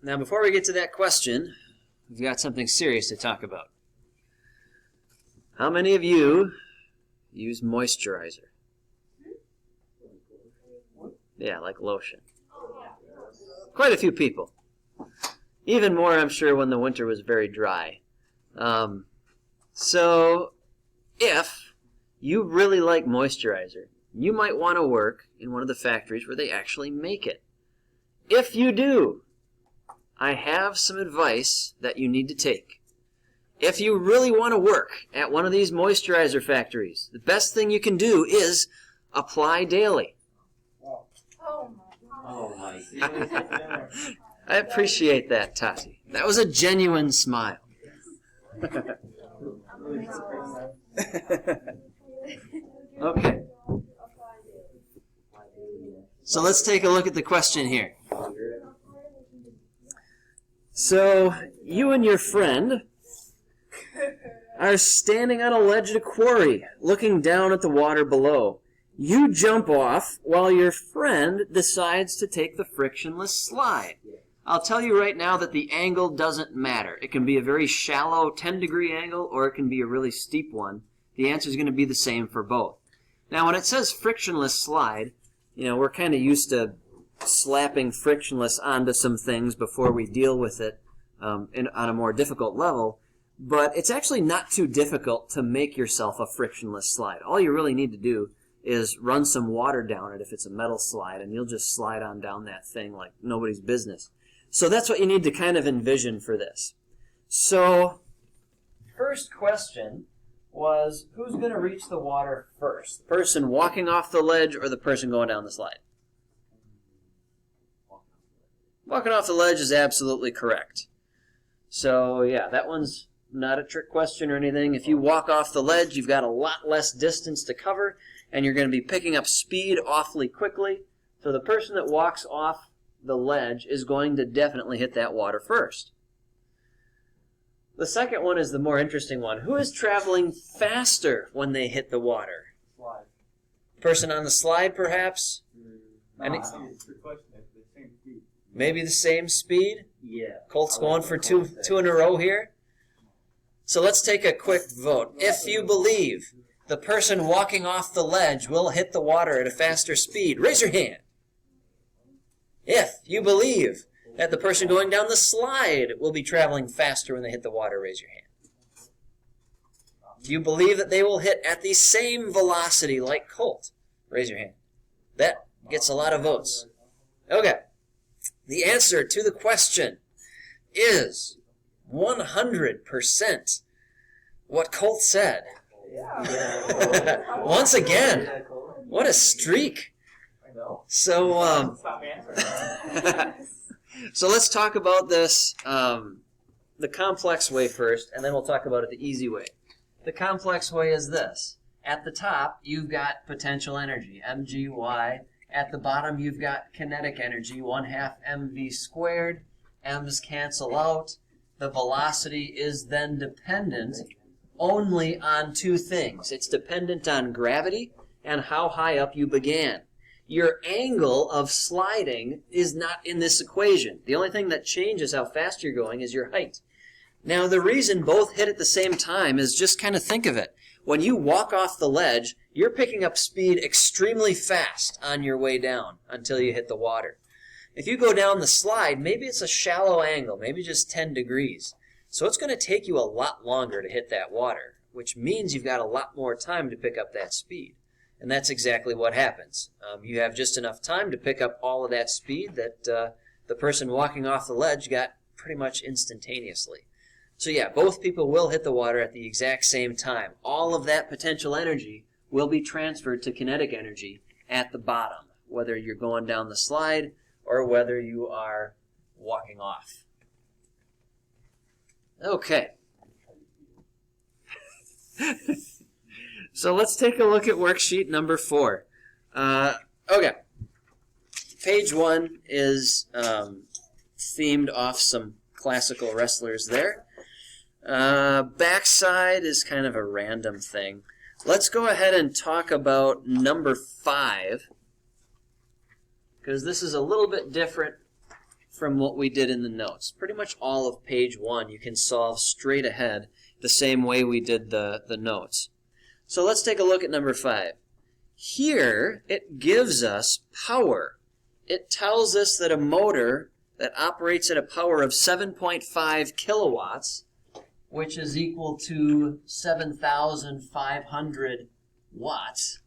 Now, before we get to that question, we've got something serious to talk about. How many of you use moisturizer? Yeah, like lotion. Quite a few people. Even more, I'm sure, when the winter was very dry. So, if you really like moisturizer, you might want to work in one of the factories where they actually make it. If you do, I have some advice that you need to take. If you really want to work at one of these moisturizer factories, the best thing you can do is apply daily. Oh my. I appreciate that, Tati. That was a genuine smile. Okay. So let's take a look at the question here. So, you and your friend are standing on a ledge at a quarry, looking down at the water below. You jump off while your friend decides to take the frictionless slide. I'll tell you right now that the angle doesn't matter. It can be a very shallow 10-degree angle or it can be a really steep one. The answer is going to be the same for both. Now, when it says frictionless slide, you know, we're kind of used to slapping frictionless onto some things before we deal with it on a more difficult level. But it's actually not too difficult to make yourself a frictionless slide. All you really need to do is run some water down it if it's a metal slide, and you'll just slide on down that thing like nobody's business. So that's what you need to kind of envision for this. So, first question was, who's going to reach the water first? The person walking off the ledge or the person going down the slide? Walking off the ledge is absolutely correct. So, yeah, that one's not a trick question or anything. If you walk off the ledge, you've got a lot less distance to cover, and you're going to be picking up speed awfully quickly. So the person that walks off the ledge is going to definitely hit that water first. The second one is the more interesting one. Who is traveling faster when they hit the water? Slide. Person on the slide, perhaps? No, it's the question. It's the same speed. Maybe the same speed? Yeah. Colt's going for two in a row here. So let's take a quick vote. If you believe the person walking off the ledge will hit the water at a faster speed, raise your hand. If you believe that the person going down the slide will be traveling faster when they hit the water, raise your hand. Do you believe that they will hit at the same velocity like Colt? Raise your hand. That gets a lot of votes. Okay. The answer to the question is 100% what Colt said. Once again, what a streak. So, so let's talk about this, the complex way first, and then we'll talk about it the easy way. The complex way is this. At the top, you've got potential energy, mgy. At the bottom, you've got kinetic energy, 1/2 mv squared. M's cancel out. The velocity is then dependent only on two things. It's dependent on gravity and how high up you began. Your angle of sliding is not in this equation. The only thing that changes how fast you're going is your height. Now, the reason both hit at the same time is just kind of think of it. When you walk off the ledge, you're picking up speed extremely fast on your way down until you hit the water. If you go down the slide, maybe it's a shallow angle, maybe just 10 degrees. So it's going to take you a lot longer to hit that water, which means you've got a lot more time to pick up that speed. And that's exactly what happens. You have just enough time to pick up all of that speed that the person walking off the ledge got pretty much instantaneously. So yeah, both people will hit the water at the exact same time. All of that potential energy will be transferred to kinetic energy at the bottom, whether you're going down the slide or whether you are walking off. Okay. So let's take a look at worksheet number 4. Okay. Page 1 is themed off some classical wrestlers there. Backside is kind of a random thing. Let's go ahead and talk about number 5, because this is a little bit different from what we did in the notes. Pretty much all of page 1 you can solve straight ahead the same way we did the notes. So let's take a look at number 5. Here, it gives us power. It tells us that a motor that operates at a power of 7.5 kilowatts, which is equal to 7,500 watts,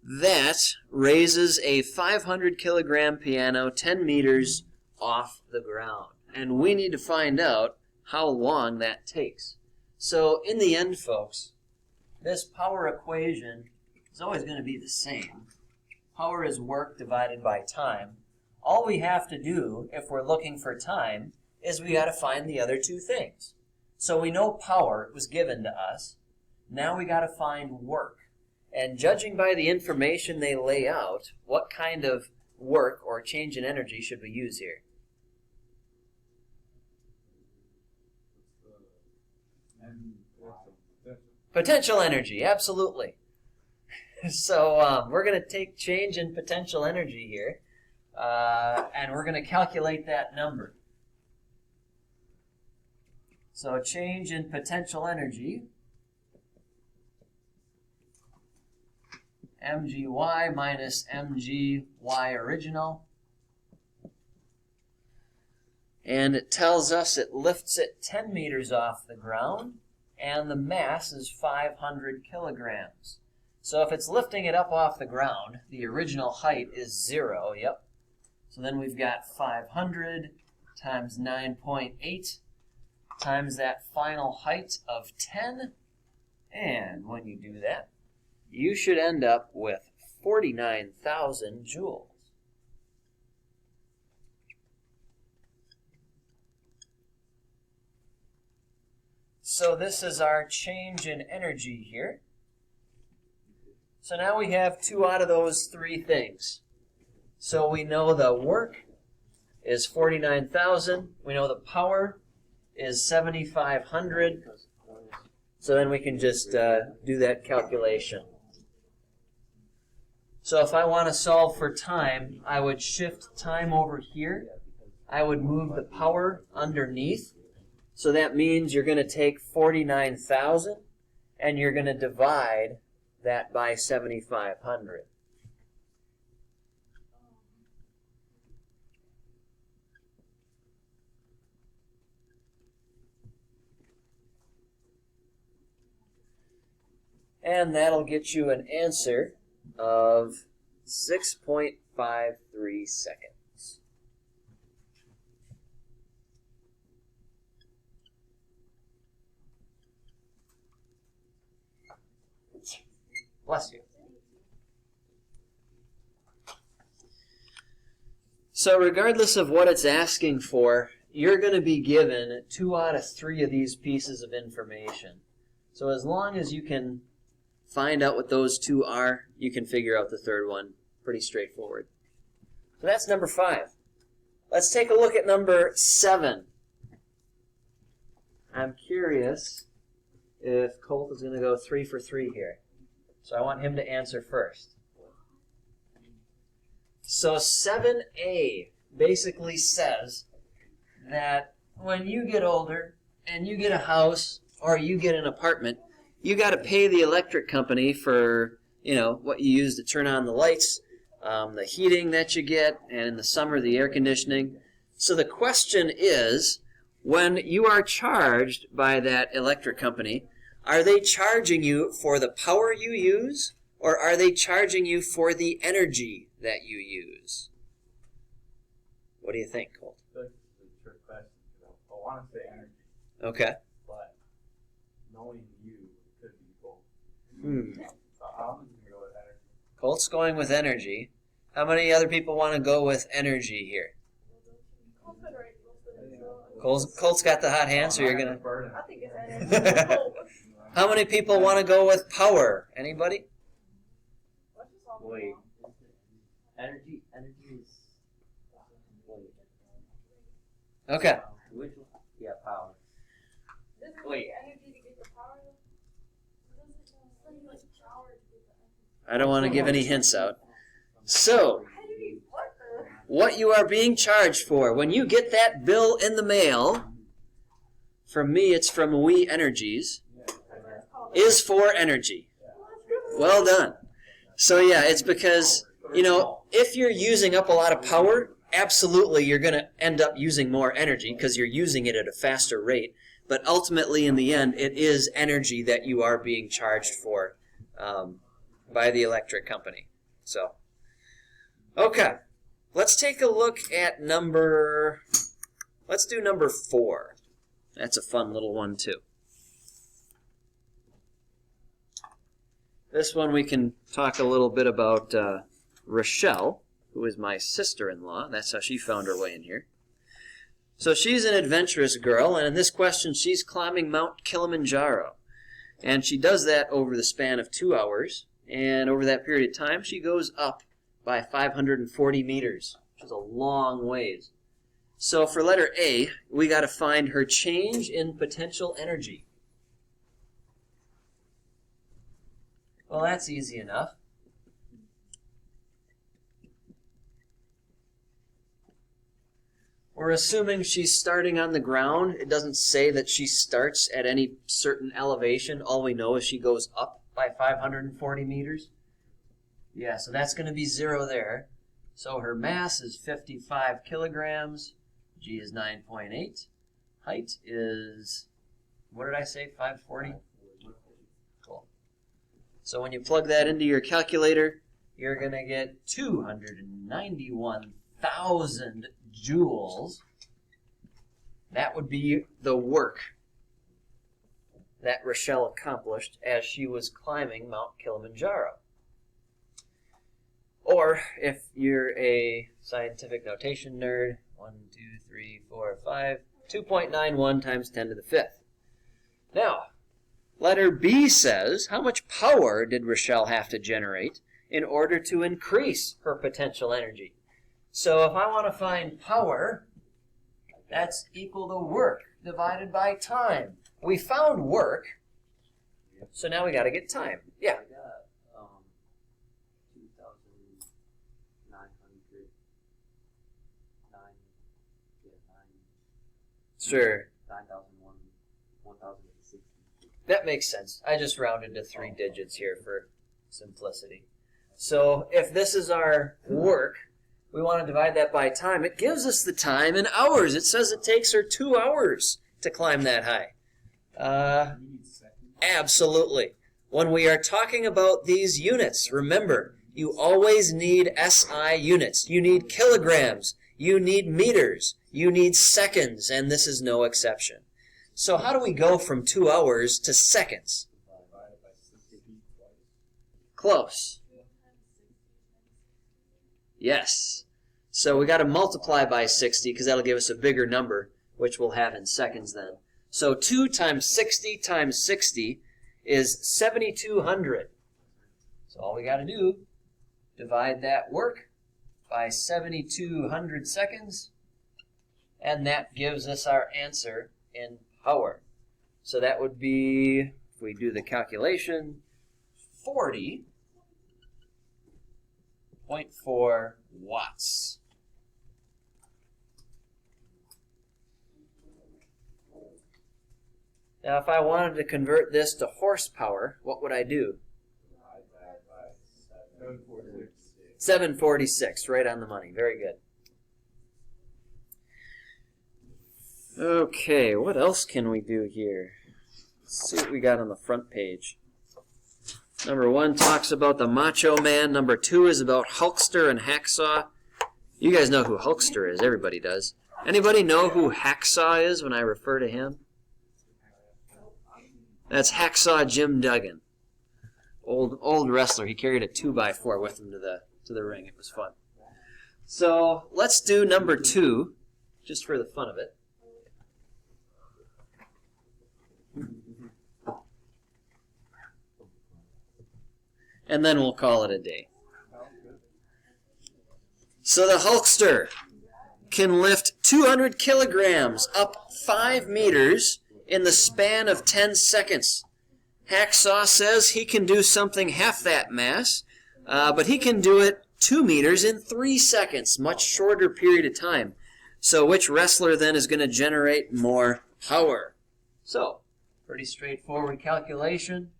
that raises a 500 kilogram piano 10 meters off the ground. And we need to find out how long that takes. So in the end, folks, this power equation is always going to be the same. Power is work divided by time. All we have to do, if we're looking for time, is we got to find the other two things. So we know power was given to us. Now we got to find work. And judging by the information they lay out, what kind of work or change in energy should we use here? Potential energy, absolutely. So we're going to take change in potential energy here, and we're going to calculate that number. So change in potential energy, mgy minus mgy original. And it tells us it lifts it 10 meters off the ground, and the mass is 500 kilograms. So if it's lifting it up off the ground, the original height is 0, yep. So then we've got 500 times 9.8 times that final height of 10. And when you do that, you should end up with 49,000 joules. So this is our change in energy here. So now we have 2 out of those 3 things. So we know the work is 49,000. We know the power is 7,500. So then we can just do that calculation. So if I want to solve for time, I would shift time over here. I would move the power underneath. So that means you're going to take 49,000 and you're going to divide that by 7,500. And that'll get you an answer of 6.53 seconds. Bless you. So regardless of what it's asking for, you're going to be given 2 out of 3 of these pieces of information. So as long as you can find out what those 2 are, you can figure out the third one. Pretty straightforward. So that's number 5. Let's take a look at number 7. I'm curious if Colt is going to go 3 for 3 here. So I want him to answer first. So 7A basically says that when you get older and you get a house or you get an apartment, you got to pay the electric company for, what you use to turn on the lights, the heating that you get, and in the summer, the air conditioning. So the question is, when you are charged by that electric company, are they charging you for the power you use, or are they charging you for the energy that you use? What do you think, Colt? That's a trick question. I want to say energy, Okay. but knowing you, it could be both. So I'm just going to go with energy. Colt's going with energy. How many other people want to go with energy here? Colt's got the hot hand, so you're going to... I think it's energy. How many people want to go with power? Anybody? Wait. Energy is... Okay. Which one? Yeah, power. Wait. I don't want to give any hints out. So, what you are being charged for. When you get that bill in the mail, from me it's from We Energies, is for energy. Well done. So yeah, it's because, you know, if you're using up a lot of power, absolutely you're going to end up using more energy because you're using it at a faster rate. But ultimately, in the end, it is energy that you are being charged for by the electric company. So, okay. Let's take a look at let's do number 4. That's a fun little one, too. This one we can talk a little bit about Rochelle, who is my sister-in-law. That's how she found her way in here. So she's an adventurous girl, and in this question she's climbing Mount Kilimanjaro. And she does that over the span of 2 hours, and over that period of time she goes up by 540 meters, which is a long ways. So for letter A, we got to find her change in potential energy. Well, that's easy enough. We're assuming she's starting on the ground. It doesn't say that she starts at any certain elevation. All we know is she goes up by 540 meters. Yeah, so that's going to be 0 there. So her mass is 55 kilograms. G is 9.8. Height is, what did I say, 540? Cool. So when you plug that into your calculator, you're going to get 291,000 joules. That would be the work that Rochelle accomplished as she was climbing Mount Kilimanjaro. Or, if you're a scientific notation nerd, 1, 2, 3, 4, 5, 2.91 times 10 to the 5th. Now, letter B says, how much power did Rochelle have to generate in order to increase her potential energy? So if I want to find power, that's equal to work divided by time. We found work, so now we got to get time. Yeah. I got 2,909. Sure. 1,060. That makes sense. I just rounded to 3 digits here for simplicity. So if this is our work, we want to divide that by time. It gives us the time in hours. It says it takes her 2 hours to climb that high. Absolutely. When we are talking about these units, remember, you always need SI units. You need kilograms. You need meters. You need seconds, and this is no exception. So how do we go from 2 hours to seconds? Close. Yes. So we got to multiply by 60 because that'll give us a bigger number, which we'll have in seconds then. So 2 times 60 times 60 is 7,200. So all we got to do, divide that work by 7,200 seconds, and that gives us our answer in power. So that would be, if we do the calculation, 40.4 watts. Now, if I wanted to convert this to horsepower, what would I do? 746, right on the money. Very good. Okay, what else can we do here? Let's see what we got on the front page. Number 1 talks about the Macho Man. Number 2 is about Hulkster and Hacksaw. You guys know who Hulkster is. Everybody does. Anybody know who Hacksaw is when I refer to him? That's Hacksaw Jim Duggan. Old wrestler. He carried a 2x4 with him to the ring. It was fun. So let's do number 2, just for the fun of it. And then we'll call it a day. So the Hulkster can lift 200 kilograms up 5 meters in the span of 10 seconds. Hacksaw says he can do something half that mass, but he can do it 2 meters in 3 seconds, much shorter period of time. So which wrestler then is going to generate more power? So, pretty straightforward calculation.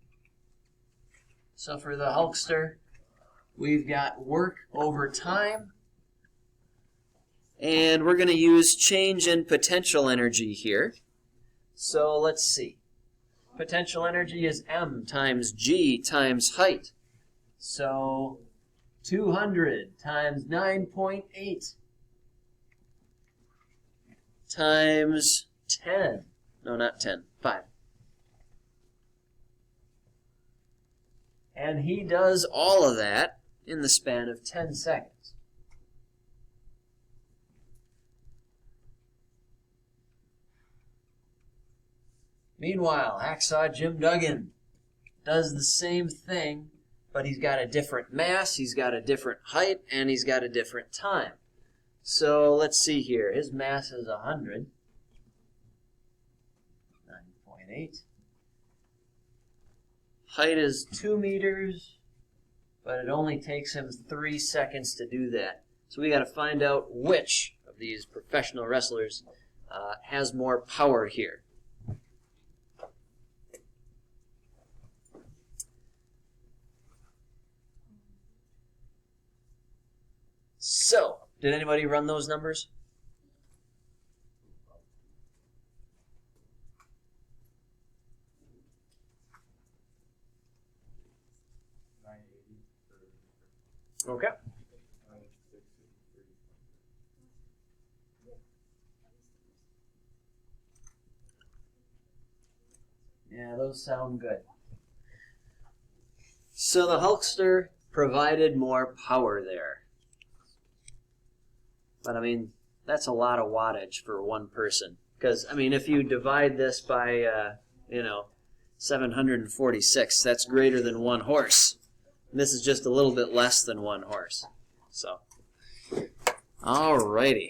So for the Hulkster, we've got work over time. And we're going to use change in potential energy here. So let's see. Potential energy is m times g times height. So 200 times 9.8 times 10. No, not 10. 5. And he does all of that in the span of 10 seconds. Meanwhile, Hacksaw Jim Duggan does the same thing, but he's got a different mass, he's got a different height, and he's got a different time. So let's see here. His mass is 100. 9.8. Height is 2 meters, but it only takes him 3 seconds to do that. So we got to find out which of these professional wrestlers has more power here. So, did anybody run those numbers? Okay. Yeah, those sound good. So the Hulkster provided more power there. But I mean, that's a lot of wattage for one person. Because, I mean, if you divide this by, 746, that's greater than 1 horse. And this is just a little bit less than 1 horse. So, alrighty.